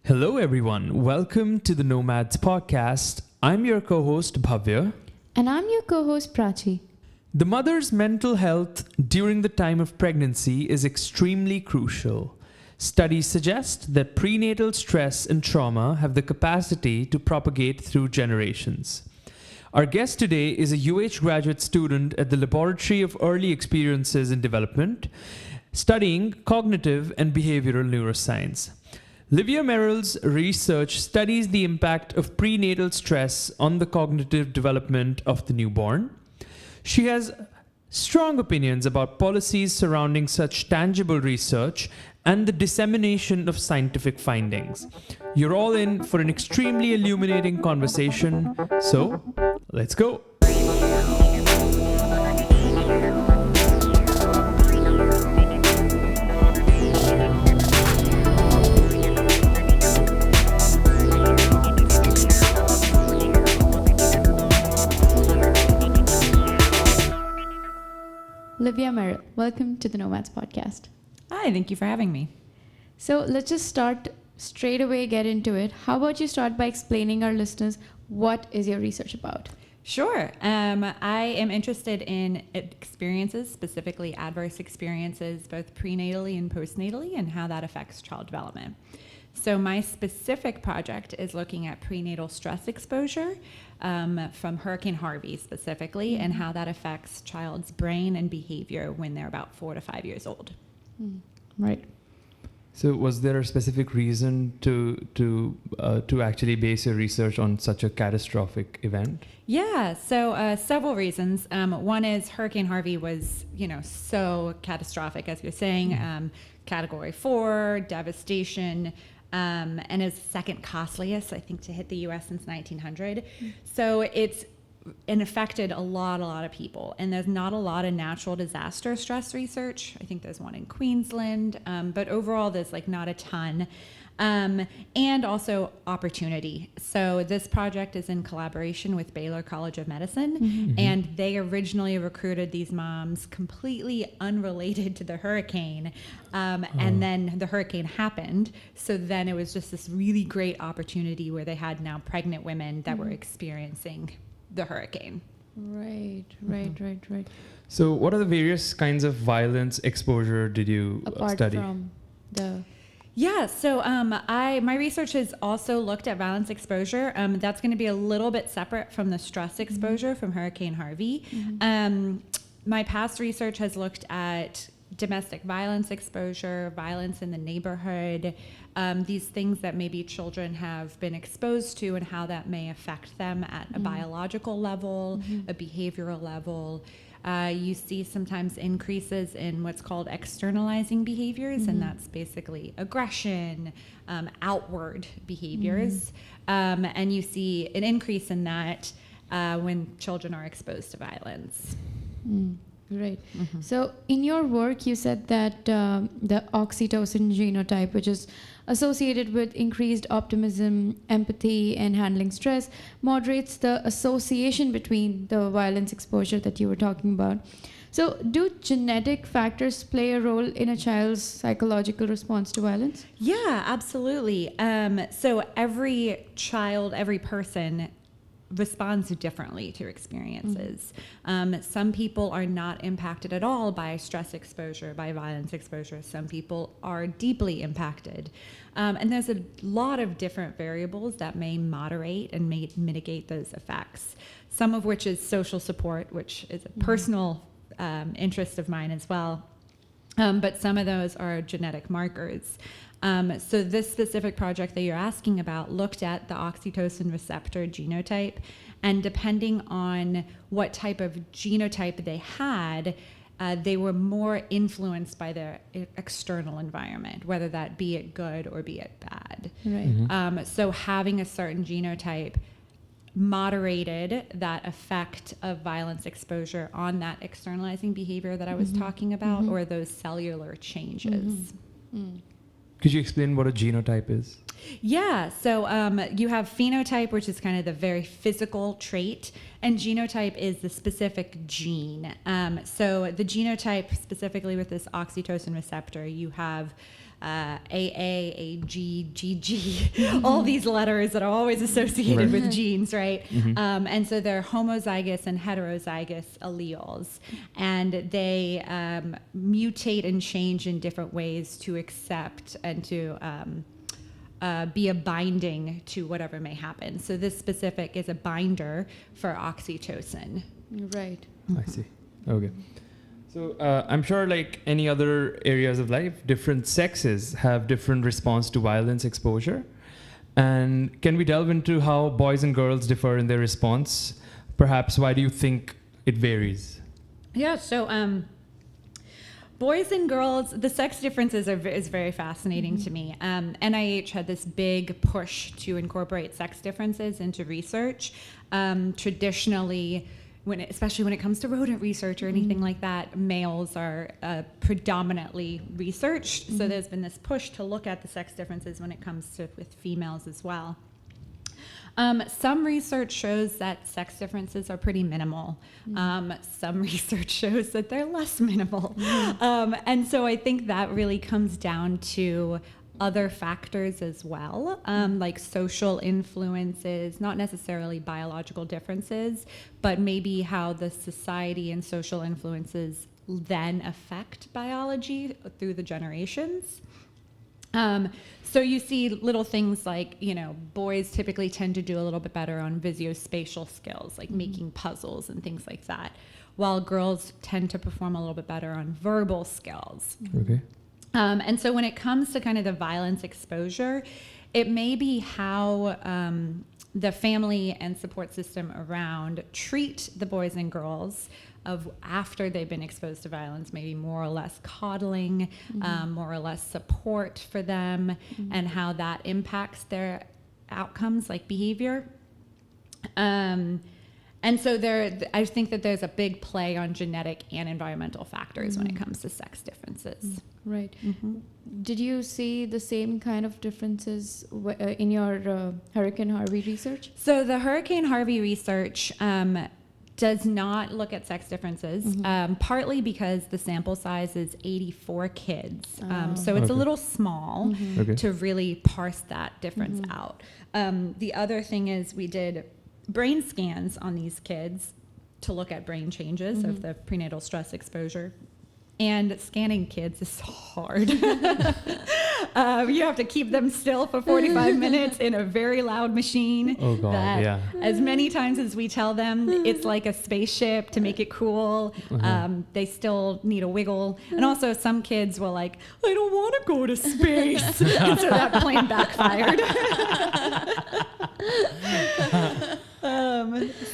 Hello everyone, welcome to the Knowmads Podcast. I'm your co-host Bhavay. And I'm your co-host Prachi. The mother's mental health during the time of pregnancy is extremely crucial. Studies suggest that prenatal stress and trauma have the capacity to propagate through generations. Our guest today is a UH graduate student at the Laboratory of Early Experiences in Development, studying cognitive and behavioral neuroscience. Livia Merrill's research studies the impact of prenatal stress on the cognitive development of the newborn. She has strong opinions about policies surrounding such tangible research and the dissemination of scientific findings. You're all in for an extremely illuminating conversation, so let's go. Livia Merrill, welcome to the Knowmads Podcast. Hi, thank you for having me. So let's just start straight away, get into it. How about you start by explaining our listeners what is your research about? Sure. I am interested in experiences, specifically adverse experiences, both prenatally and postnatally, and how that affects child development. So my specific project is looking at prenatal stress exposure from Hurricane Harvey specifically, and how that affects child's brain and behavior when they're about 4 to 5 years old. Right. So was there a specific reason to actually base your research on such a catastrophic event? Yeah, so several reasons. One is Hurricane Harvey was, so catastrophic, as you're saying, Category 4, devastation, and is second costliest, I think, to hit the U.S. since 1900. So it's affected a lot of people, and there's not a lot of natural disaster stress research. I think there's one in Queensland, but overall there's not a ton. And also opportunity. So this project is in collaboration with Baylor College of Medicine, and they originally recruited these moms completely unrelated to the hurricane, and then the hurricane happened. So then it was just this really great opportunity where they had now pregnant women that were experiencing the hurricane. Right. So what are the various kinds of violence exposure did you study? Apart from the... Yeah, so my research has also looked at violence exposure. That's going to be a little bit separate from the stress exposure from Hurricane Harvey. My past research has looked at domestic violence exposure, violence in the neighborhood, these things that maybe children have been exposed to and how that may affect them at a biological level, a behavioral level. You see sometimes increases in what's called externalizing behaviors, and that's basically aggression, outward behaviors. And you see an increase in that when children are exposed to violence. Right. So in your work, you said that the oxytocin genotype, which is associated with increased optimism, empathy, and handling stress, moderates the association between the violence exposure that you were talking about. So do genetic factors play a role in a child's psychological response to violence? Yeah, absolutely. So every child, every person responds differently to experiences. Some people are not impacted at all by stress exposure, by violence exposure. Some people are deeply impacted. And there's a lot of different variables that may moderate and may mitigate those effects. Some of which is social support, which is a personal interest of mine as well. But some of those are genetic markers. So this specific project that you're asking about looked at the oxytocin receptor genotype, and depending on what type of genotype they had, they were more influenced by their external environment, whether that be it good or be it bad. Right. So having a certain genotype moderated that effect of violence exposure on that externalizing behavior that I was talking about, or those cellular changes. Could you explain what a genotype is? Yeah, so you have phenotype, which is kind of the very physical trait, and genotype is the specific gene. So the genotype, specifically with this oxytocin receptor, you have AA, AG, GG, all these letters that are always associated with genes, right? And so they're homozygous and heterozygous alleles, and they mutate and change in different ways to accept and to be a binding to whatever may happen. So this specific is a binder for oxytocin. Right. I see. Okay. So I'm sure, like any other areas of life, different sexes have different response to violence exposure. And can we delve into how boys and girls differ in their response? Perhaps why do you think it varies? Yeah. So boys and girls, the sex differences is very fascinating to me. NIH had this big push to incorporate sex differences into research. Traditionally, especially when it comes to rodent research or anything like that, males are predominantly researched. So there's been this push to look at the sex differences when it comes to with females as well. Some research shows that sex differences are pretty minimal. Some research shows that they're less minimal. And so I think that really comes down to other factors as well, like social influences, not necessarily biological differences, but maybe how the society and social influences then affect biology through the generations. So you see little things like, boys typically tend to do a little bit better on visuospatial skills, like making puzzles and things like that, while girls tend to perform a little bit better on verbal skills. Okay. And so when it comes to kind of the violence exposure, it may be how the family and support system around treat the boys and girls of after they've been exposed to violence, maybe more or less coddling, more or less support for them, and how that impacts their outcomes like behavior. And so I think that there's a big play on genetic and environmental factors when it comes to sex differences. Right. Did you see the same kind of differences in your Hurricane Harvey research? So the Hurricane Harvey research does not look at sex differences, partly because the sample size is 84 kids. So it's a little small to really parse that difference out. The other thing is we did brain scans on these kids to look at brain changes of the prenatal stress exposure. And scanning kids is hard. You have to keep them still for 45 minutes in a very loud machine. Oh, God, yeah. As many times as we tell them it's like a spaceship to make it cool, they still need a wiggle. And also some kids were like, I don't want to go to space. And so that plane backfired.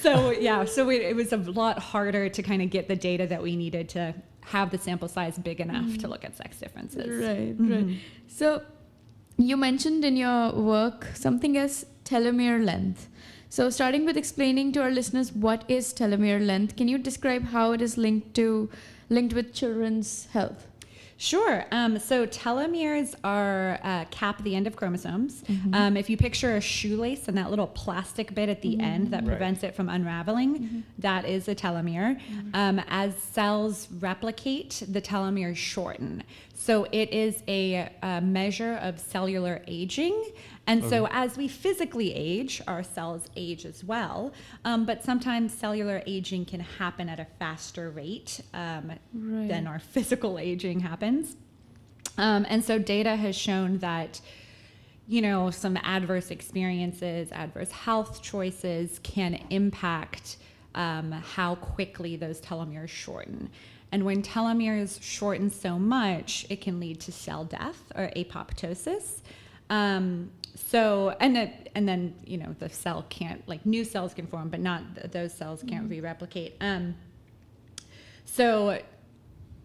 So it was a lot harder to kind of get the data that we needed to have the sample size big enough to look at sex differences. Right. So you mentioned in your work something as telomere length. So starting with explaining to our listeners what is telomere length, can you describe how it is linked with children's health? Sure. So telomeres are cap at the end of chromosomes. If you picture a shoelace and that little plastic bit at the end that prevents it from unraveling, that is a telomere. As cells replicate, the telomeres shorten. So it is a measure of cellular aging. And so as we physically age, our cells age as well. But sometimes cellular aging can happen at a faster rate than our physical aging happens. And so data has shown that, some adverse experiences, adverse health choices can impact how quickly those telomeres shorten. And when telomeres shorten so much, it can lead to cell death or apoptosis. And then the cell can't, new cells can form, but not those cells can't re-replicate. So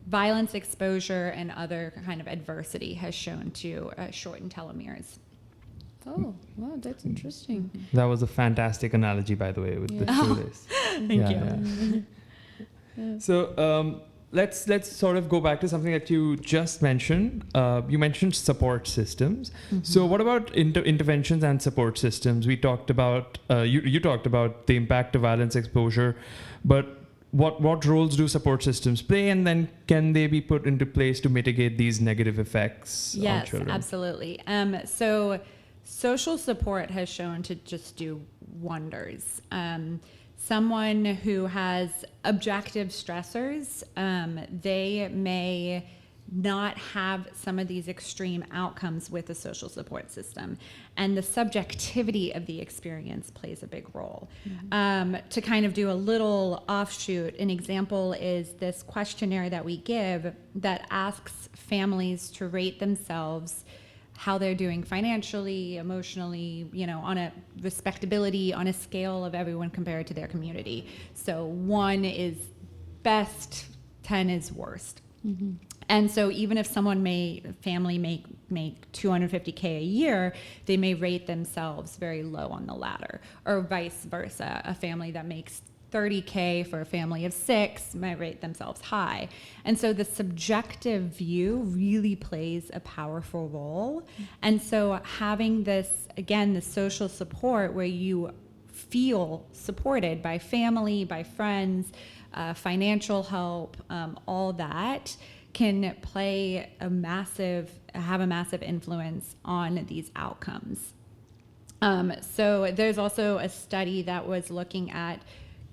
violence exposure and other kind of adversity has shown to shorten telomeres. Oh, wow, that's interesting. That was a fantastic analogy, by the way, with the shoelace. Thank you. Yeah. So let's sort of go back to something that you just mentioned. You mentioned support systems. So what about interventions and support systems? We talked about you talked about the impact of violence exposure, but what roles do support systems play, and then can they be put into place to mitigate these negative effects on children? Yes, absolutely. So social support has shown to just do wonders. Someone who has objective stressors, they may not have some of these extreme outcomes with the social support system, and the subjectivity of the experience plays a big role. To kind of do a little offshoot, an example is this questionnaire that we give that asks families to rate themselves, how they're doing financially, emotionally, on a respectability, on a scale of everyone compared to their community. So 1 is best, 10 is worst. And so even if family make $250K a year, they may rate themselves very low on the ladder, or vice versa. A family that makes $30K for a family of 6 might rate themselves high. And so the subjective view really plays a powerful role. And so having this, again, the social support where you feel supported by family, by friends, financial help, all that can have a massive influence on these outcomes. So there's also a study that was looking at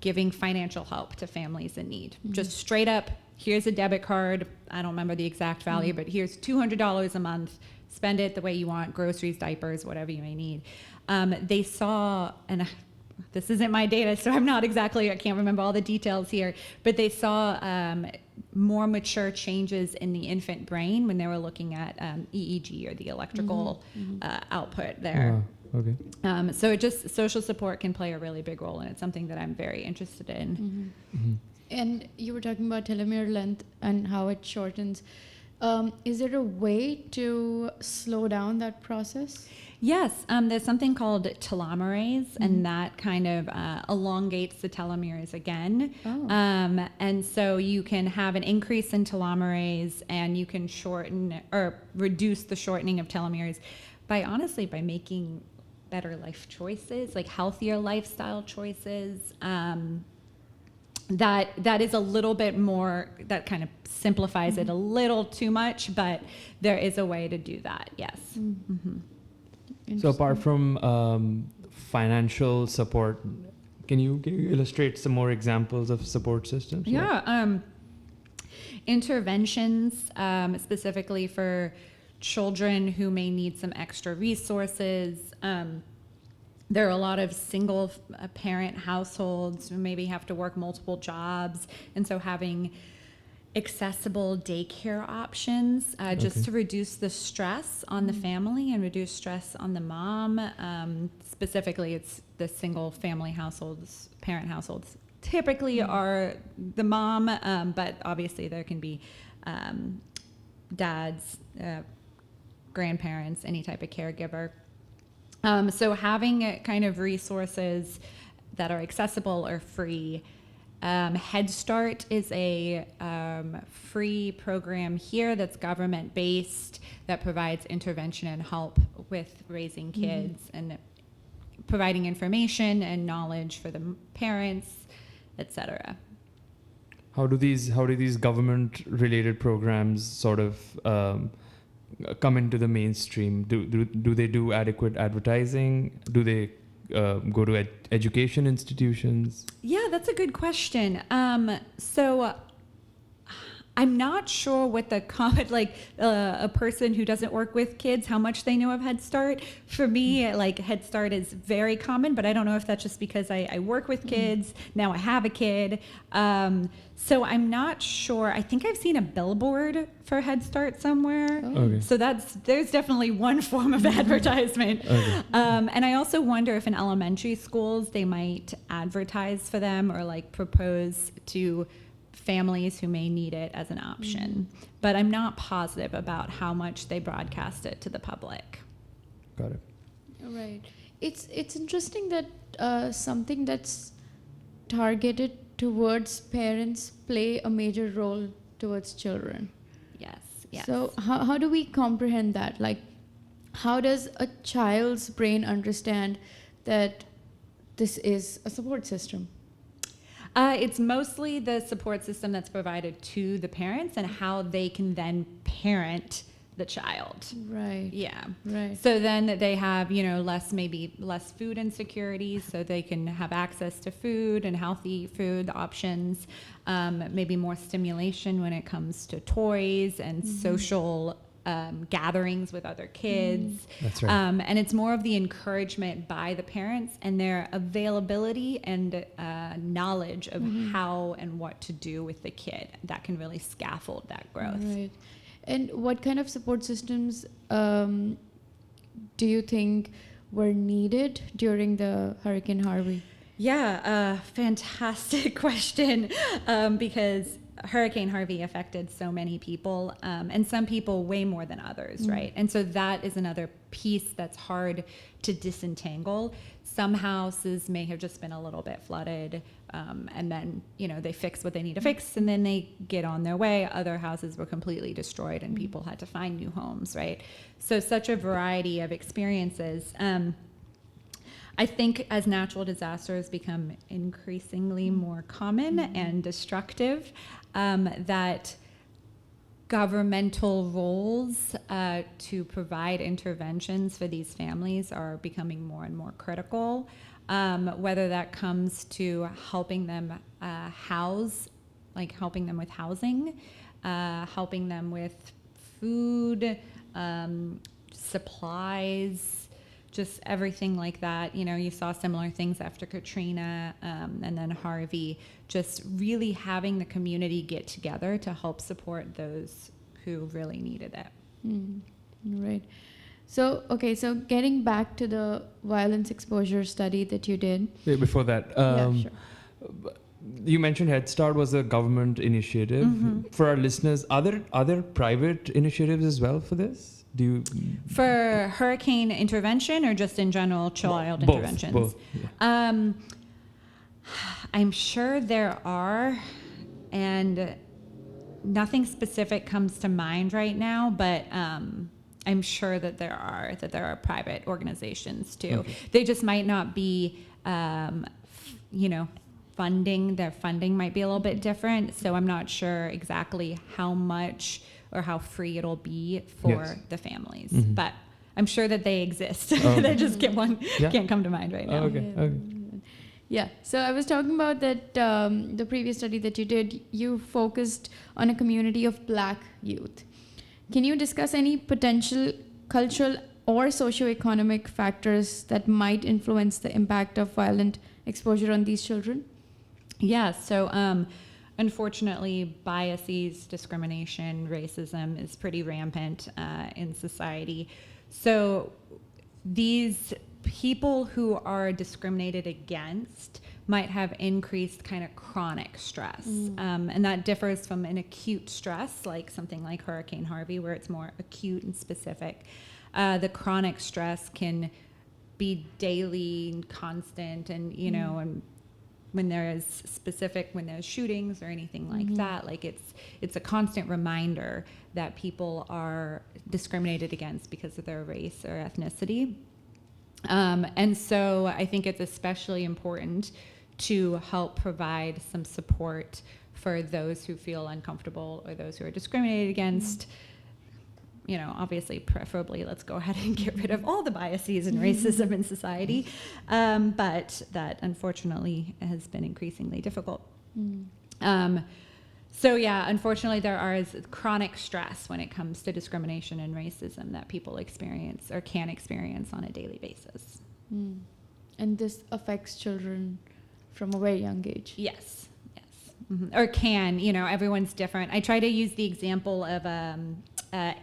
giving financial help to families in need. Just straight up, here's a debit card. I don't remember the exact value, but here's $200 a month. Spend it the way you want, groceries, diapers, whatever you may need. They saw, and this isn't my data, so I can't remember all the details here, but they saw more mature changes in the infant brain when they were looking at EEG, or the electrical output there. Wow. Okay. So social support can play a really big role, and it's something that I'm very interested in. And you were talking about telomere length and how it shortens. Is there a way to slow down that process? Yes, there's something called telomerase, and that kind of elongates the telomeres again. And so you can have an increase in telomerase, and you can shorten or reduce the shortening of telomeres by making better life choices, like healthier lifestyle choices. That is a little bit more, that kind of simplifies it a little too much, but there is a way to do that, yes. So apart from financial support, can you illustrate some more examples of support systems? Yeah, interventions specifically for children who may need some extra resources. There are a lot of single parent households who maybe have to work multiple jobs, and so having accessible daycare options just to reduce the stress on the family and reduce stress on the mom. Specifically, it's the single family households, parent households typically are the mom, but obviously there can be dads, grandparents, any type of caregiver. So having kind of resources that are accessible or free. Head Start is a free program here that's government-based that provides intervention and help with raising kids and providing information and knowledge for the parents, etc. How do these government-related programs sort of come into the mainstream? Do they do adequate advertising? Do they go to education institutions? Yeah, that's a good question. So I'm not sure what the comment, a person who doesn't work with kids, how much they know of Head Start. For me, Head Start is very common, but I don't know if that's just because I work with kids. Now I have a kid. So I'm not sure. I think I've seen a billboard for Head Start somewhere. So there's definitely one form of advertisement. And I also wonder if in elementary schools they might advertise for them or propose to families who may need it as an option. But I'm not positive about how much they broadcast it to the public. Got it. Right. It's interesting that something that's targeted towards parents play a major role towards children. Yes. So how do we comprehend that? How does a child's brain understand that this is a support system? It's mostly the support system that's provided to the parents and how they can then parent the child. Right. Yeah. Right. So then they have, less food insecurities, so they can have access to food and healthy food options, maybe more stimulation when it comes to toys and social gatherings with other kids. That's right. And it's more of the encouragement by the parents and their availability and knowledge of how and what to do with the kid that can really scaffold that growth. Right. And what kind of support systems do you think were needed during the Hurricane Harvey? Yeah, fantastic question, because Hurricane Harvey affected so many people, and some people way more than others, right? And so that is another piece that's hard to disentangle. Some houses may have just been a little bit flooded, and then, they fix what they need to fix, and then they get on their way. Other houses were completely destroyed, and people had to find new homes, right? So such a variety of experiences. I think as natural disasters become increasingly more common and destructive, that governmental roles to provide interventions for these families are becoming more and more critical, whether that comes to helping them house, like helping them with housing, helping them with food, supplies, just everything like that. You saw similar things after Katrina and then Harvey, just really having the community get together to help support those who really needed it. Right. So getting back to the violence exposure study that you did. Before that, Sure. You mentioned Head Start was a government initiative. For our listeners, are there private initiatives as well for this? For hurricane intervention or just in general child interventions? Both. Yeah. I'm sure there are, and nothing specific comes to mind right now, but I'm sure that there are private organizations too. Okay. They just might not be, funding. Their funding might be a little bit different, so I'm not sure exactly how much or how free it'll be for the families. But I'm sure that they exist. They just can't come to mind right now. Okay. Yeah. So I was talking about that the previous study that you did, you focused on a community of Black youth. Can you discuss any potential cultural or socioeconomic factors that might influence the impact of violent exposure on these children? Yeah. So unfortunately, biases, discrimination, racism is pretty rampant in society. So these people who are discriminated against might have increased kind of chronic stress. And that differs from an acute stress, like something like Hurricane Harvey, where it's more acute and specific. The chronic stress can be daily and constant, and, and when there's shootings or anything like that, like it's a constant reminder that people are discriminated against because of their race or ethnicity. And so I think it's especially important to help provide some support for those who feel uncomfortable or those who are discriminated against. Obviously, preferably, let's go ahead and get rid of all the biases and racism in society. But that, unfortunately, has been increasingly difficult. Unfortunately, there is chronic stress when it comes to discrimination and racism that people experience or can experience on a daily basis. And this affects children from a very young age. Yes. Or can, everyone's different. I try to use the example of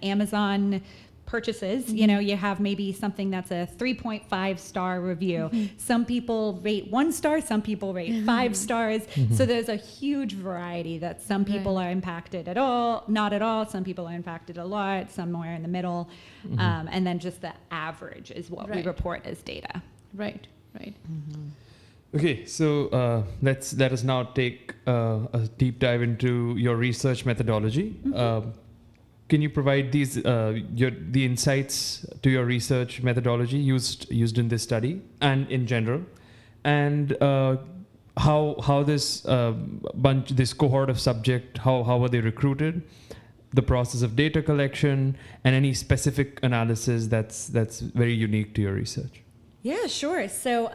Amazon purchases. You have maybe something that's a 3.5 star review. Some people rate 1 star, some people rate 5 stars. So there's a huge variety that some people are impacted at all, not at all. Some people are impacted a lot, somewhere in the middle. And then just the average is what we report as data. Right. Okay, so let us now take a deep dive into your research methodology. Can you provide the insights to your research methodology used in this study and in general? And how this this cohort of subject, how were they recruited, the process of data collection, and any specific analysis that's very unique to your research. Yeah, sure. So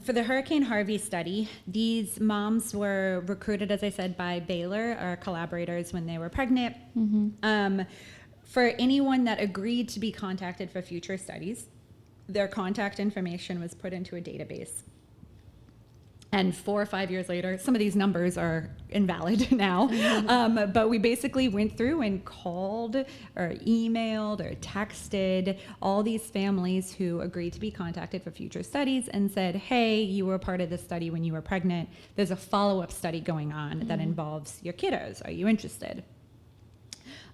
for the Hurricane Harvey study, these moms were recruited, as I said, by Baylor, our collaborators, when they were pregnant. For anyone that agreed to be contacted for future studies, their contact information was put into a database. And 4 or 5 years later, some of these numbers are invalid now, but we basically went through and called or emailed or texted all these families who agreed to be contacted for future studies and said, hey, you were part of this study when you were pregnant. There's a follow-up study going on that involves your kiddos. Are you interested?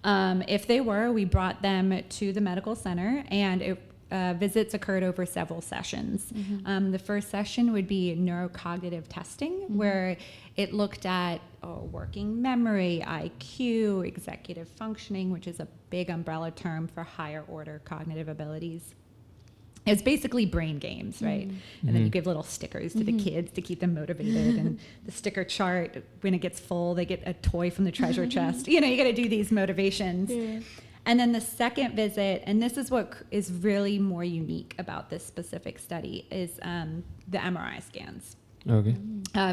If they were, we brought them to the medical center, and visits occurred over several sessions. The first session would be neurocognitive testing, where it looked at working memory, IQ, executive functioning, which is a big umbrella term for higher order cognitive abilities. It's basically brain games, right? And then you give little stickers to the kids to keep them motivated. And the sticker chart, when it gets full, they get a toy from the treasure chest. You got to do these motivations. Yeah. And then the second visit, and this is what is really more unique about this specific study, is the MRI scans. Okay.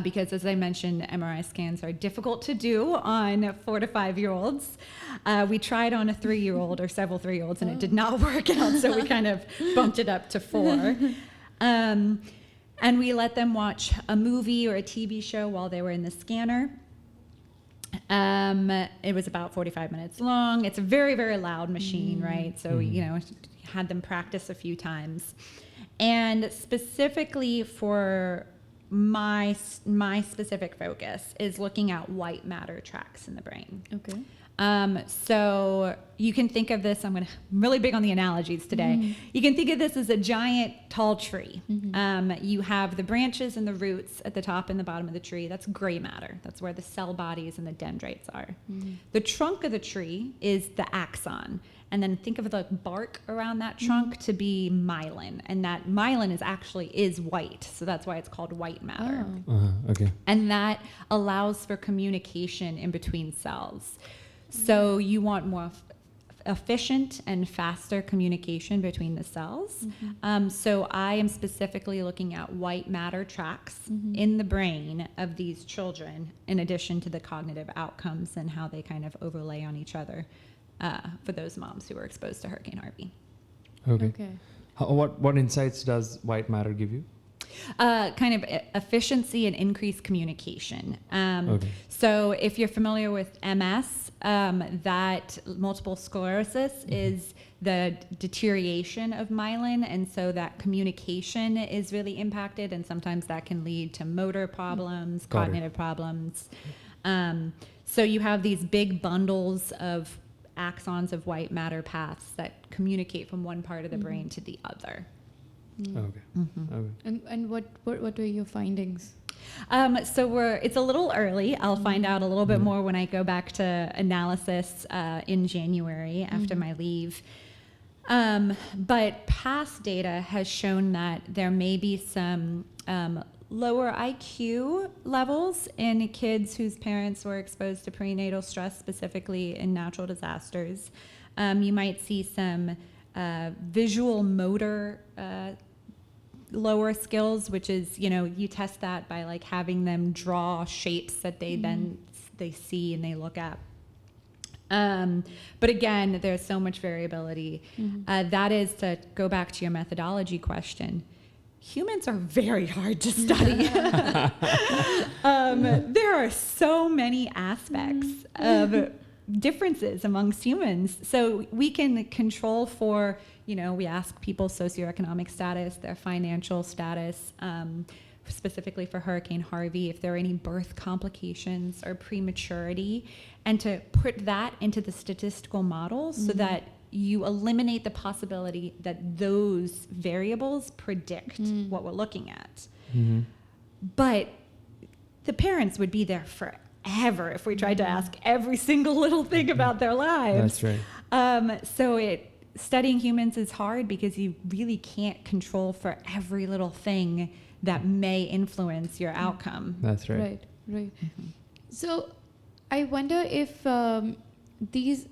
Because as I mentioned, MRI scans are difficult to do on 4 to 5 year olds. We tried on a 3-year-old or several 3-year-olds, and it did not work out, so we kind of bumped it up to 4. And we let them watch a movie or a TV show while they were in the scanner. It was about 45 minutes long. It's a very, very loud machine, right? So, had them practice a few times. And specifically for my specific focus is looking at white matter tracks in the brain. Okay. So you can think of this, I'm really big on the analogies today. You can think of this as a giant tall tree. You have the branches and the roots at the top and the bottom of the tree. That's gray matter. That's where the cell bodies and the dendrites are. The trunk of the tree is the axon. And then think of the bark around that trunk to be myelin. And that myelin is white. So that's why it's called white matter. Okay. And that allows for communication in between cells. So you want more efficient and faster communication between the cells. So I am specifically looking at white matter tracks in the brain of these children, in addition to the cognitive outcomes and how they kind of overlay on each other for those moms who were exposed to Hurricane Harvey. Okay. What insights does white matter give you? Kind of efficiency and increased communication. So if you're familiar with MS, that multiple sclerosis is the deterioration of myelin, and so that communication is really impacted, and sometimes that can lead to motor problems, cognitive problems. So you have these big bundles of axons of white matter paths that communicate from one part of the brain to the other. Okay. And what were your findings? So it's a little early. I'll find out a little bit more when I go back to analysis in January after my leave. But past data has shown that there may be some lower IQ levels in kids whose parents were exposed to prenatal stress, specifically in natural disasters. You might see some visual motor lower skills, which is, you test that by like having them draw shapes that they then they see and they look at. But again, there's so much variability. That is, to go back to your methodology question, humans are very hard to study. There are so many aspects of differences amongst humans. So we can control for, we ask people's socioeconomic status, their financial status, specifically for Hurricane Harvey, if there are any birth complications or prematurity, and to put that into the statistical model so that you eliminate the possibility that those variables predict what we're looking at. But the parents would be there forever if we tried to ask every single little thing about their lives. That's right. studying humans is hard because you really can't control for every little thing that may influence your outcome. That's right. Right, right. So I wonder if these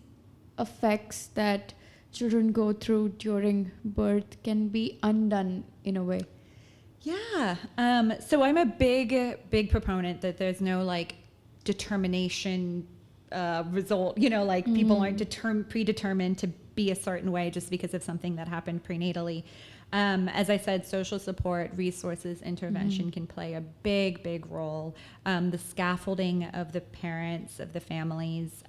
effects that children go through during birth can be undone in a way. Yeah. So I'm a big proponent that there's no like determination result, people aren't predetermined to be a certain way just because of something that happened prenatally. As I said, social support, resources, intervention can play a big role. The scaffolding of the parents, of the families,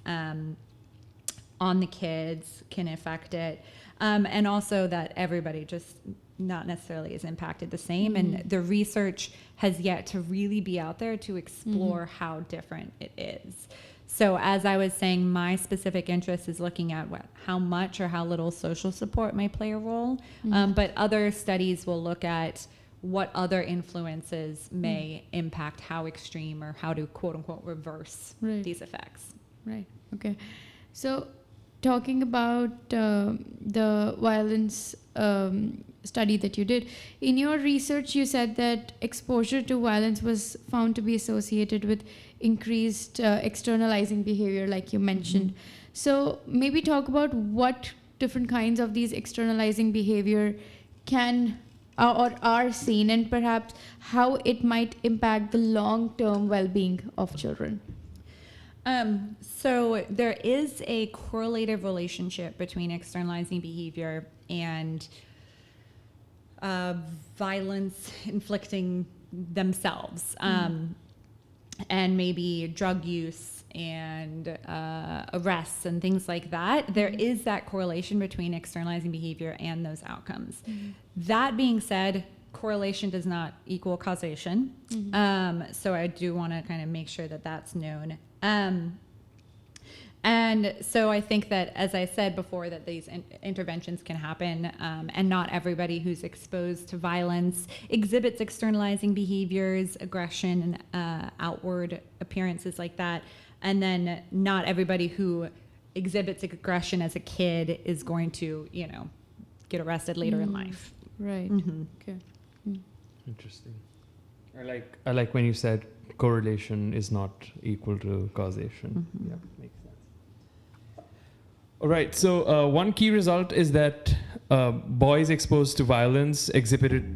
on the kids can affect it. And also that everybody just not necessarily is impacted the same. And the research has yet to really be out there to explore how different it is. So as I was saying, my specific interest is looking at how much or how little social support may play a role. But other studies will look at what other influences may impact how extreme or how to quote unquote reverse these effects. Right. Okay. So talking about the violence study that you did, in your research you said that exposure to violence was found to be associated with increased externalizing behavior, like you mentioned. So maybe talk about what different kinds of these externalizing behavior can or are seen, and perhaps how it might impact the long-term well-being of children. So there is a correlative relationship between externalizing behavior and violence inflicting themselves, and maybe drug use and arrests and things like that. There is that correlation between externalizing behavior and those outcomes. That being said, correlation does not equal causation. So I do want to kind of make sure that that's known. And so I think that, as I said before, that these interventions can happen, and not everybody who's exposed to violence exhibits externalizing behaviors, aggression, and outward appearances like that. And then not everybody who exhibits aggression as a kid is going to, get arrested later in life. Right. Okay. Interesting. I like when you said correlation is not equal to causation. Yeah, makes sense. All right. So one key result is that boys exposed to violence exhibited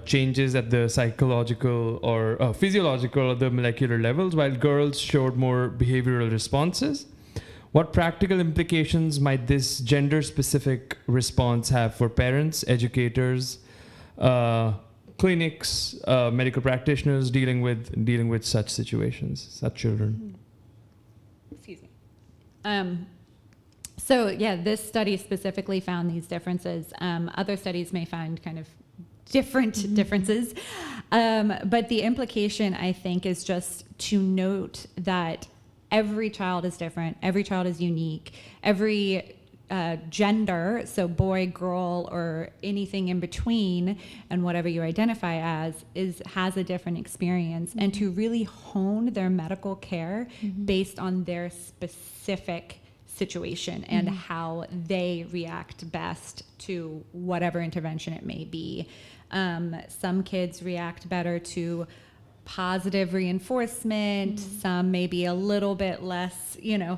changes at the psychological or physiological or the molecular levels, while girls showed more behavioral responses. What practical implications might this gender-specific response have for parents, educators, clinics, medical practitioners dealing with such situations, such children? Excuse me. So yeah, this study specifically found these differences. Other studies may find kind of different differences. But the implication, I think, is just to note that every child is different. Every child is unique. Every gender, so boy, girl, or anything in between, and whatever you identify as, has a different experience. And to really hone their medical care based on their specific situation and how they react best to whatever intervention it may be. Some kids react better to positive reinforcement. Some maybe a little bit less, I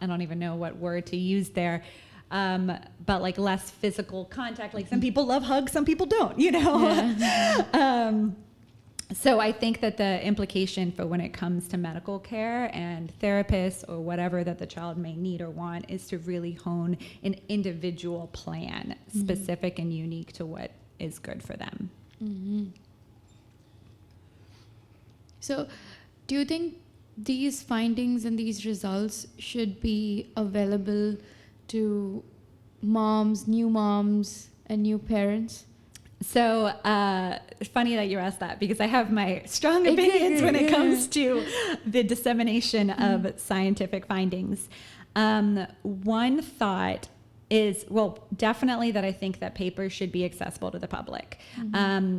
don't even know what word to use there, but like less physical contact. Like some people love hugs, some people don't, Yeah. So I think that the implication for when it comes to medical care and therapists or whatever that the child may need or want is to really hone an individual plan, specific and unique to what is good for them. So do you think these findings and these results should be available to moms, new moms, and new parents? So funny that you asked that, because I have my strong opinions when it comes to the dissemination of scientific findings. One thought is, definitely that I think that papers should be accessible to the public.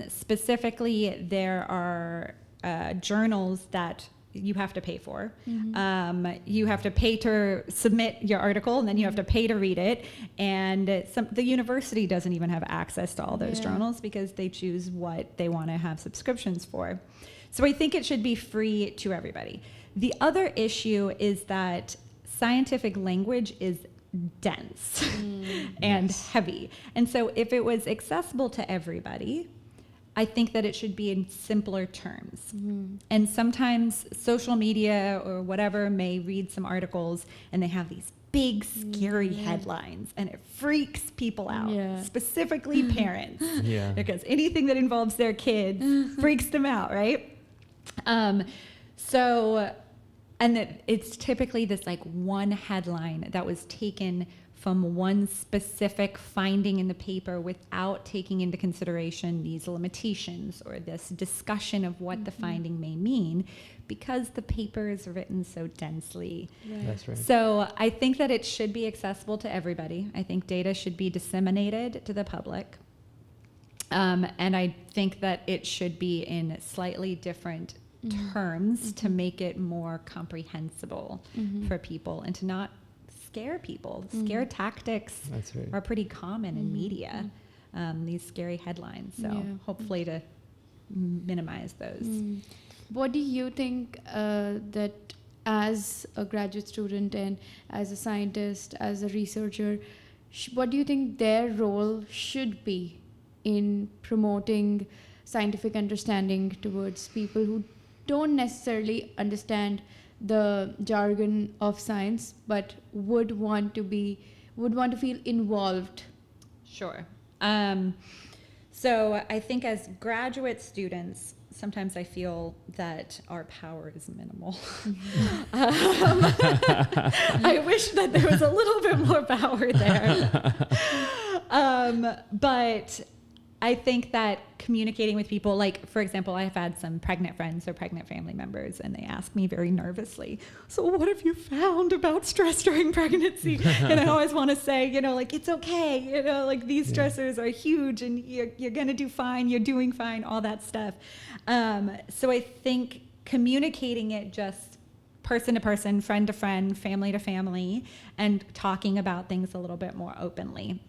Specifically, there are journals that you have to pay for. You have to pay to submit your article, and then you have to pay to read it. And the university doesn't even have access to all those journals because they choose what they want to have subscriptions for. So I think it should be free to everybody. The other issue is that scientific language is dense and heavy. And so if it was accessible to everybody, I think that it should be in simpler terms. And sometimes social media or whatever may read some articles and they have these big, scary headlines, and it freaks people out, specifically parents, because anything that involves their kids freaks them out, right? And it's typically this like one headline that was taken from one specific finding in the paper without taking into consideration these limitations or this discussion of what the finding may mean, because the paper is written so densely. That's right. So I think that it should be accessible to everybody. I think data should be disseminated to the public. And I think that it should be in slightly different terms to make it more comprehensible for people and to not scare people. Scare tactics are pretty common in media, these scary headlines. So hopefully to minimize those. What do you think that as a graduate student and as a scientist, as a researcher, what do you think their role should be in promoting scientific understanding towards people who don't necessarily understand the jargon of science, but would want to feel involved? Sure. So I think as graduate students, sometimes I feel that our power is minimal. I wish that there was a little bit more power there. But I think that communicating with people, like, for example, I've had some pregnant friends or pregnant family members, and they ask me very nervously, so what have you found about stress during pregnancy? And I always want to say, like, it's okay. Like, these stressors are huge, and you're going to do fine. You're doing fine, all that stuff. So I think communicating it just person to person, friend to friend, family to family, and talking about things a little bit more openly.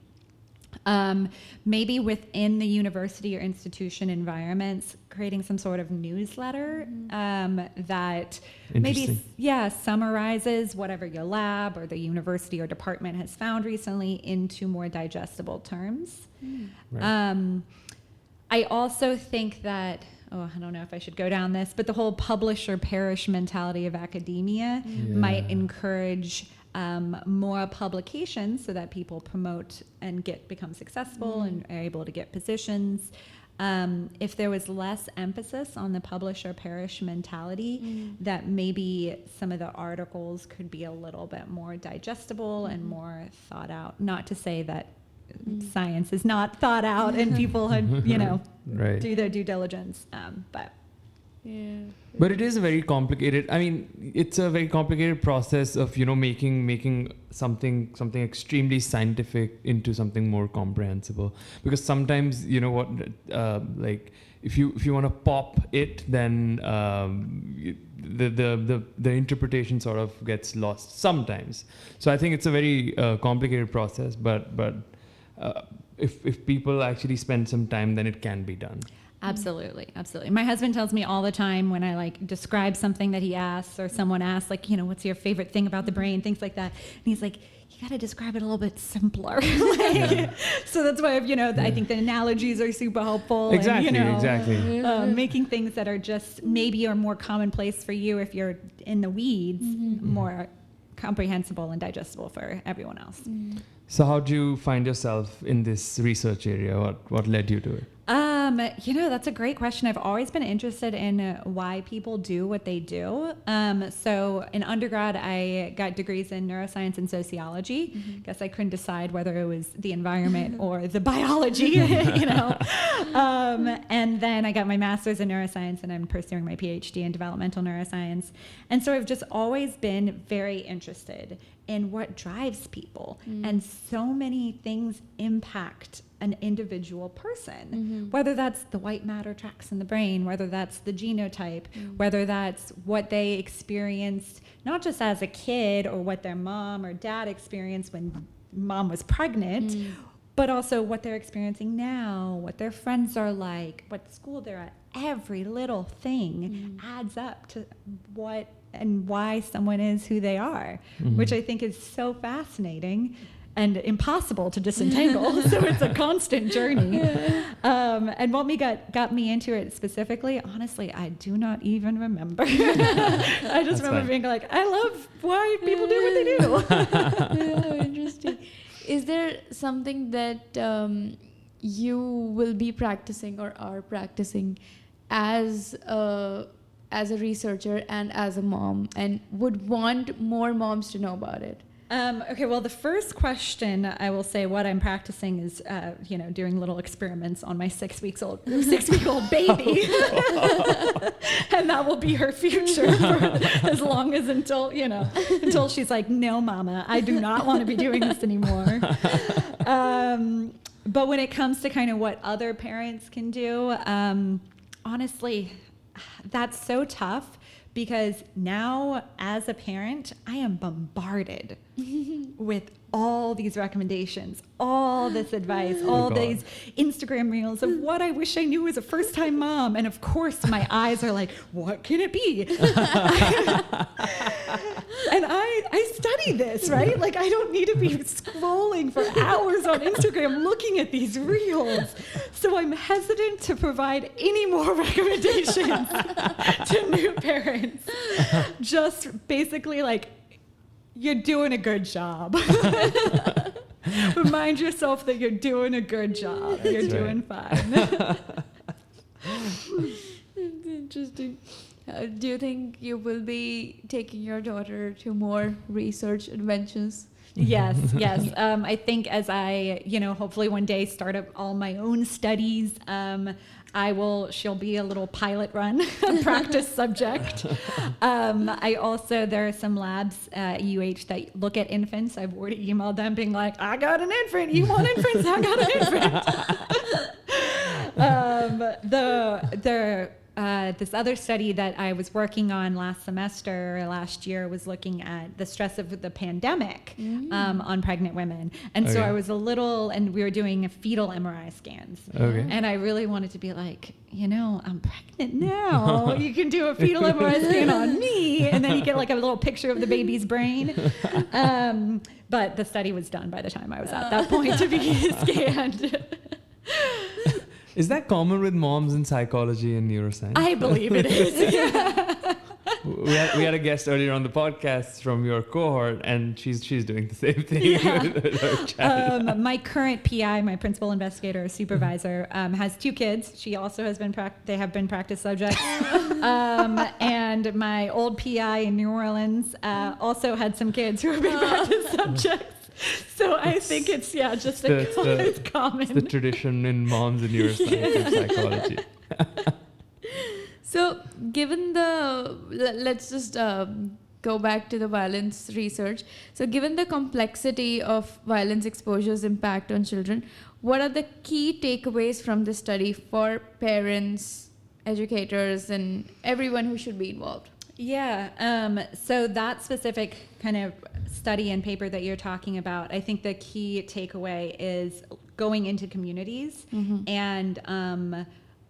Maybe within the university or institution environments, creating some sort of newsletter that maybe summarizes whatever your lab or the university or department has found recently into more digestible terms. Right. I also think that, I don't know if I should go down this, but the whole publish or perish mentality of academia might encourage more publications so that people promote and become successful and are able to get positions. If there was less emphasis on the publish or perish mentality, that maybe some of the articles could be a little bit more digestible and more thought out. Not to say that science is not thought out and people do their due diligence, but But it is a very complicated. It's a very complicated process of making something extremely scientific into something more comprehensible. Because sometimes like if you want to pop it, then the interpretation sort of gets lost sometimes. So I think it's a very complicated process. But if people actually spend some time, then it can be done. Absolutely. My husband tells me all the time when I describe something that he asks or someone asks, what's your favorite thing about the brain, things like that. And he's like, you got to describe it a little bit simpler. So that's why I think the analogies are super helpful. Exactly. Making things that are just maybe are more commonplace for you if you're in the weeds, more comprehensible and digestible for everyone else. So how do you find yourself in this research area? What led you to it? That's a great question. I've always been interested in why people do what they do. So in undergrad, I got degrees in neuroscience and sociology. Guess I couldn't decide whether it was the environment or the biology, And then I got my master's in neuroscience, and I'm pursuing my PhD in developmental neuroscience. And so I've just always been very interested in what drives people. And so many things impact an individual person, whether that's the white matter tracks in the brain, whether that's the genotype, whether that's what they experienced, not just as a kid or what their mom or dad experienced when mom was pregnant, but also what they're experiencing now, what their friends are like, what school they're at. Every little thing adds up to what and why someone is who they are, which I think is so fascinating and impossible to disentangle. So it's a constant journey. And what got me into it specifically, honestly, I do not even remember. I just remember being like, I love why people do what they do. Yeah, interesting. Is there something that you will be practicing or are practicing as a researcher and as a mom, and would want more moms to know about it? Okay, well, the first question I will say what I'm practicing is, doing little experiments on my 6-week-old baby, and that will be her future for as long as until she's like, no, mama, I do not want to be doing this anymore. But when it comes to kind of what other parents can do, honestly, that's so tough. Because now, as a parent, I am bombarded with all these recommendations, all this advice, all these Instagram reels of what I wish I knew as a first-time mom. And of course, my eyes are like, what can it be? And I study this, right? Like, I don't need to be scrolling for hours on Instagram looking at these reels. So I'm hesitant to provide any more recommendations to new parents. Just basically like, you're doing a good job. Remind yourself that you're doing a good job. You're doing fine. Interesting. Do you think you will be taking your daughter to more research adventures? Yes. I think as I, hopefully one day start up all my own studies, she'll be a little pilot run, a practice subject. There are some labs at UH that look at infants. I've already emailed them being like, I got an infant. You want infants? I got an infant. This other study that I was working on last year was looking at the stress of the pandemic on pregnant women. And so I was and we were doing fetal MRI scans. Okay. And I really wanted to be like, I'm pregnant now. You can do a fetal MRI scan on me. And then you get like a little picture of the baby's brain. But the study was done by the time I was at that point to be scanned. Is that common with moms in psychology and neuroscience? I believe it is. We had a guest earlier on the podcast from your cohort, and she's doing the same thing. Yeah. My current PI, my principal investigator supervisor, has 2 kids. She also has they have been practice subjects. And my old PI in New Orleans also had some kids who have been practice subjects. So I think it's it's common. It's the tradition in moms and neuroscience and psychology. So given let's just go back to the violence research. So given the complexity of violence exposure's impact on children, what are the key takeaways from this study for parents, educators, and everyone who should be involved? Yeah. So that specific kind of study and paper that you're talking about, I think the key takeaway is going into communities and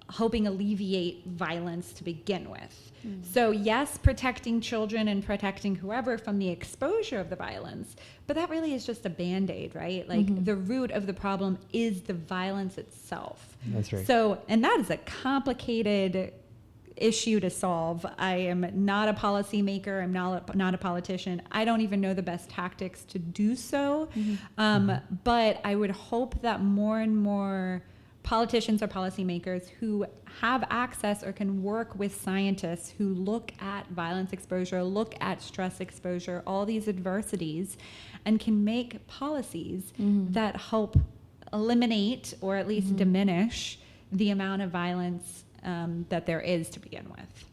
hoping alleviate violence to begin with. So yes, protecting children and protecting whoever from the exposure of the violence, but that really is just a Band-Aid, right? Like the root of the problem is the violence itself. That's right. So, and that is a complicated issue to solve. I am not a policymaker. I'm not a politician. I don't even know the best tactics to do so. But I would hope that more and more politicians or policymakers who have access or can work with scientists who look at violence exposure, look at stress exposure, all these adversities, and can make policies that help eliminate or at least diminish the amount of violence that there is to begin with.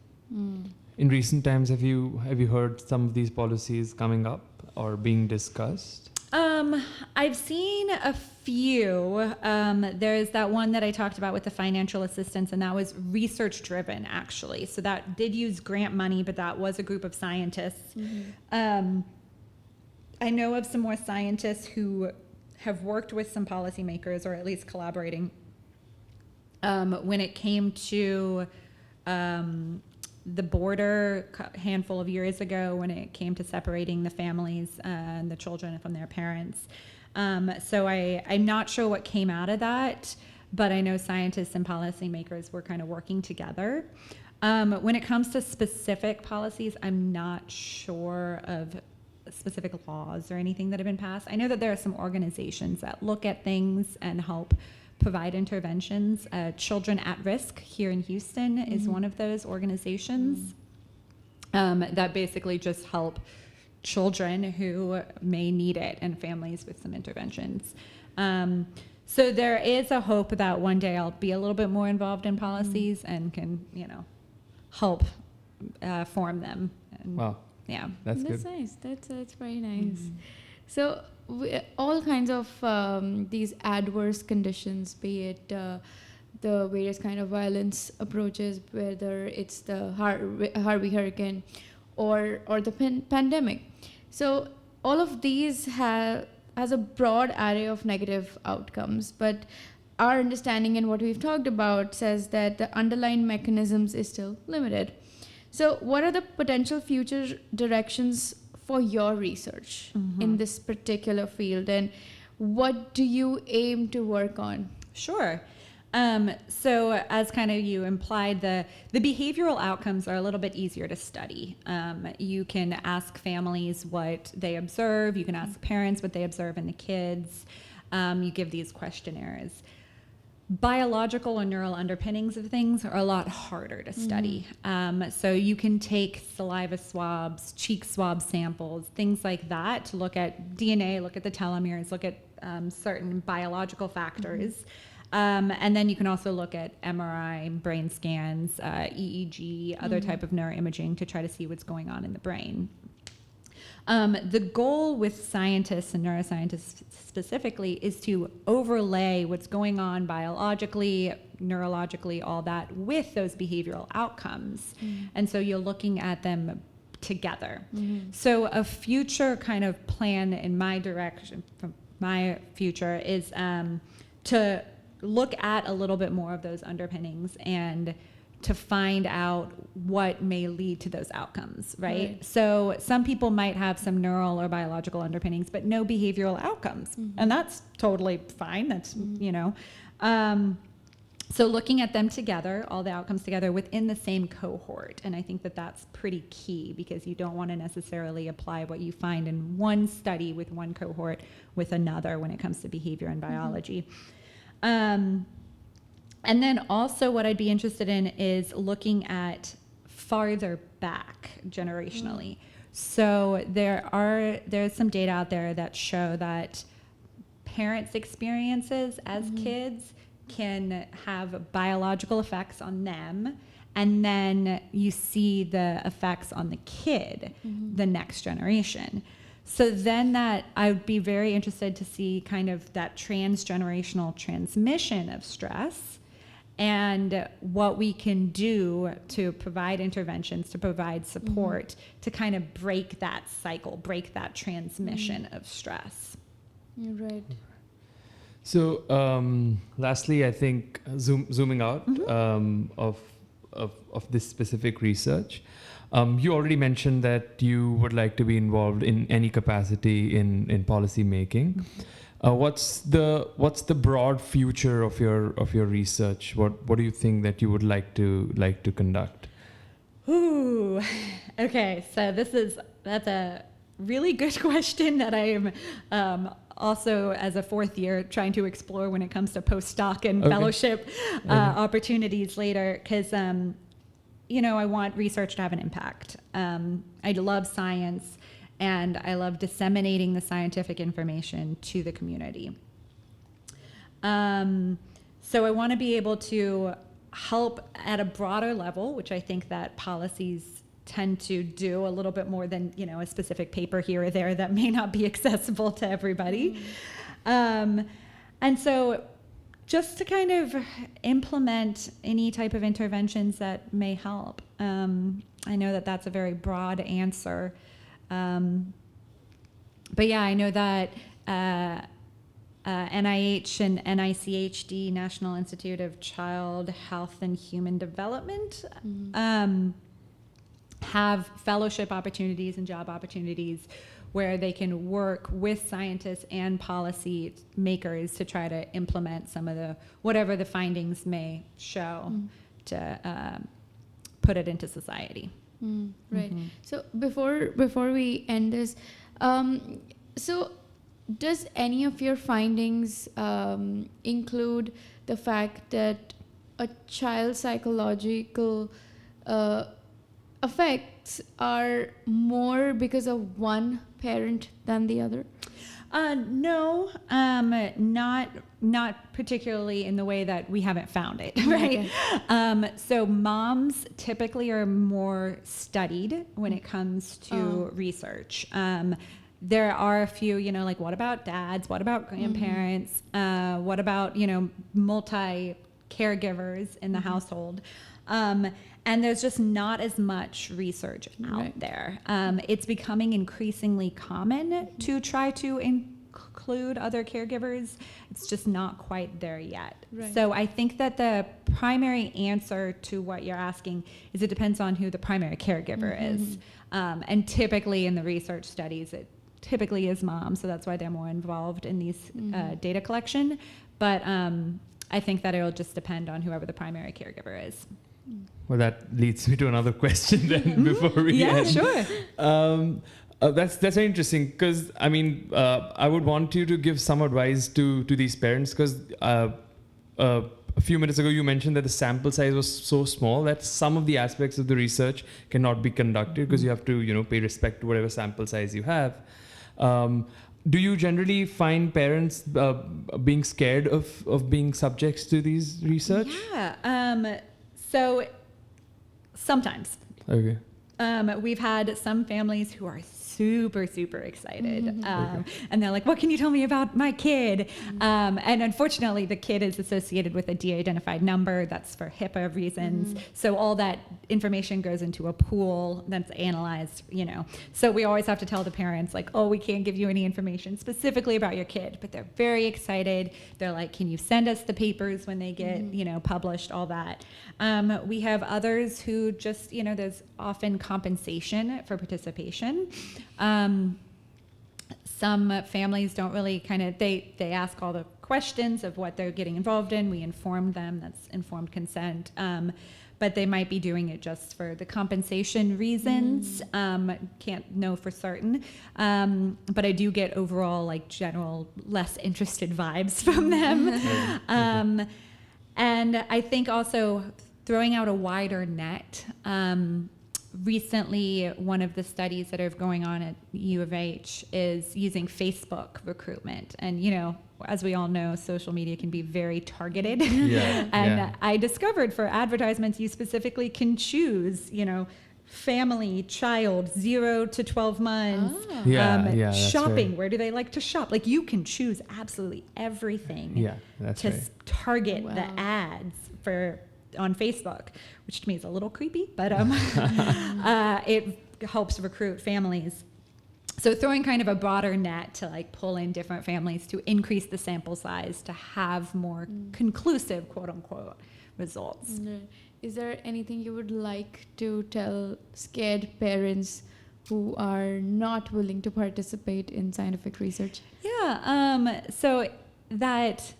In recent times, have you heard some of these policies coming up? or being discussed? I've seen a few. There's that one that I talked about with the financial assistance, and that was research driven, actually. So that did use grant money, but that was a group of scientists. I know of some more scientists who have worked with some policymakers, or at least collaborating, when it came to the border a handful of years ago, when it came to separating the families and the children from their parents. So I'm not sure what came out of that, but I know scientists and policymakers were kind of working together. When it comes to specific policies, I'm not sure of specific laws or anything that have been passed. I know that there are some organizations that look at things and help provide interventions. Children at Risk here in Houston is one of those organizations that basically just help children who may need it and families with some interventions. So there is a hope that one day I'll be a little bit more involved in policies and can, help form them. And, wow. Yeah. That's good. Nice. That's very nice. So all kinds of these adverse conditions, be it the various kind of violence approaches, whether it's the Harvey hurricane or the pandemic. So all of these has a broad array of negative outcomes, but our understanding and what we've talked about says that the underlying mechanisms is still limited. So what are the potential future directions for your research in this particular field, and what do you aim to work on? Sure. So as kind of you implied, the behavioral outcomes are a little bit easier to study. You can ask families what they observe. You can ask parents what they observe in the kids. You give these questionnaires. Biological or neural underpinnings of things are a lot harder to study. So you can take saliva swabs, cheek swab samples, things like that to look at DNA, look at the telomeres, look at certain biological factors. And then you can also look at MRI, brain scans, EEG, other type of neuroimaging to try to see what's going on in the brain. The goal with scientists and neuroscientists specifically is to overlay what's going on biologically, neurologically, all that with those behavioral outcomes. And so you're looking at them together. So a future kind of plan in my direction, from my future, is to look at a little bit more of those underpinnings and to find out what may lead to those outcomes, right? So some people might have some neural or biological underpinnings, but no behavioral outcomes. And that's totally fine. That's, so looking at them together, all the outcomes together within the same cohort. And I think that that's pretty key, because you don't want to necessarily apply what you find in one study with one cohort with another when it comes to behavior and biology. And then also what I'd be interested in is looking at farther back generationally. So there's some data out there that show that parents' experiences as kids can have biological effects on them, and then you see the effects on the kid, the next generation. So then that I would be very interested to see kind of that transgenerational transmission of stress, and what we can do to provide interventions, to provide support, to kind of break that cycle, break that transmission of stress. You're right. So lastly, I think zooming out of this specific research, you already mentioned that you would like to be involved in any capacity in policy making. What's the broad future of your research? What do you think that you would like to conduct? Ooh, okay. So that's a really good question that I am also, as a fourth year, trying to explore when it comes to postdoc and fellowship opportunities later, because I want research to have an impact. I love science, and I love disseminating the scientific information to the community. So I want to be able to help at a broader level, which I think that policies tend to do a little bit more than, a specific paper here or there that may not be accessible to everybody. And so just to kind of implement any type of interventions that may help. I know that that's a very broad answer. But yeah, I know that NIH and NICHD, National Institute of Child Health and Human Development, have fellowship opportunities and job opportunities where they can work with scientists and policy makers to try to implement some of whatever the findings may show to put it into society. Right. So before we end this, so does any of your findings include the fact that a child's psychological effects are more because of one parent than the other? No, not particularly in the way that we haven't found it, right? Okay. So moms typically are more studied when it comes to research. There are a few, like what about dads? What about grandparents? What about, multi-caregivers in the household? And there's just not as much research out there. It's becoming increasingly common to try to include other caregivers. It's just not quite there yet. Right. So I think that the primary answer to what you're asking is it depends on who the primary caregiver is. And typically in the research studies, it typically is mom. So that's why they're more involved in these data collection. But I think that it'll just depend on whoever the primary caregiver is. Well, that leads me to another question then before we end. Sure. That's very interesting because, I would want you to give some advice to these parents because a few minutes ago you mentioned that the sample size was so small that some of the aspects of the research cannot be conducted because you have to, pay respect to whatever sample size you have. Do you generally find parents being scared of being subjects to these research? Yeah. So sometimes. Okay. We've had some families who are super excited. And they're like, what can you tell me about my kid? And unfortunately, the kid is associated with a de-identified number. That's for HIPAA reasons. So all that information goes into a pool that's analyzed, So we always have to tell the parents, like, oh, we can't give you any information specifically about your kid. But they're very excited. They're like, can you send us the papers when they get, published, all that. We have others who just, there's often compensation for participation. Some families don't really they ask all the questions of what they're getting involved in. We inform them. That's informed consent. But they might be doing it just for the compensation reasons. Can't know for certain. But I do get overall general less interested vibes from them. And I think also throwing out a wider net. Recently, one of the studies that are going on at U of H is using Facebook recruitment. And, as we all know, social media can be very targeted. I discovered for advertisements, you specifically can choose, family, child, 0 to 12 months, shopping, right. Where do they like to shop? You can choose absolutely everything to target the ads on Facebook, which to me is a little creepy, but it helps recruit families. So throwing kind of a broader net to pull in different families to increase the sample size to have more conclusive, quote unquote, results. Is there anything you would like to tell scared parents who are not willing to participate in scientific research? So that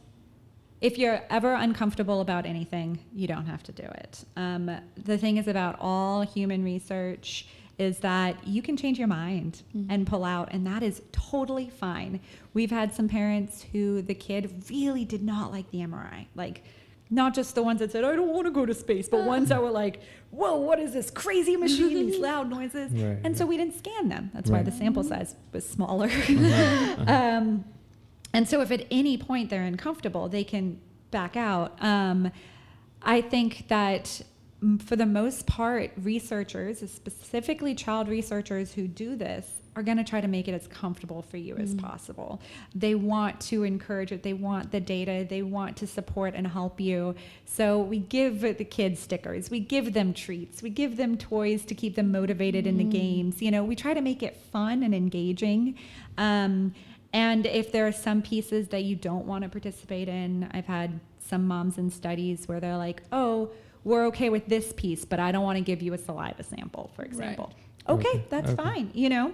if you're ever uncomfortable about anything, you don't have to do it. The thing is about all human research is that you can change your mind and pull out, and that is totally fine. We've had some parents who the kid really did not like the MRI. Not just the ones that said, I don't want to go to space, but ones that were like, whoa, what is this crazy machine, these loud noises? So we didn't scan them. That's why the sample size was smaller. And so if at any point they're uncomfortable, they can back out. I think that for the most part, researchers, specifically child researchers who do this, are going to try to make it as comfortable for you as possible. They want to encourage it. They want the data. They want to support and help you. So we give the kids stickers. We give them treats. We give them toys to keep them motivated in the games. You know, we try to make it fun and engaging. And if there are some pieces that you don't want to participate in, I've had some moms in studies where they're like, oh, we're okay with this piece, but I don't want to give you a saliva sample, for example. Right. Okay, that's fine, you know?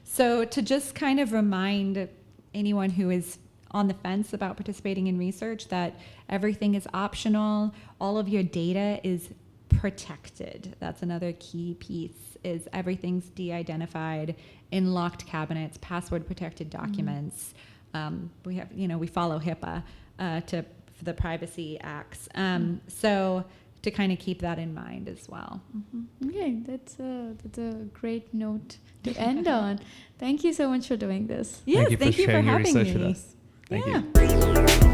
So to just kind of remind anyone who is on the fence about participating in research that everything is optional, all of your data is protected. That's another key piece, is everything's de-identified in locked cabinets, password protected documents. We have, you know, we follow HIPAA for the privacy acts. So to kind of keep that in mind as well. Okay, that's a great note to end on. Thank you so much for doing this. Yes, thank you for having research me. with us. Thank you.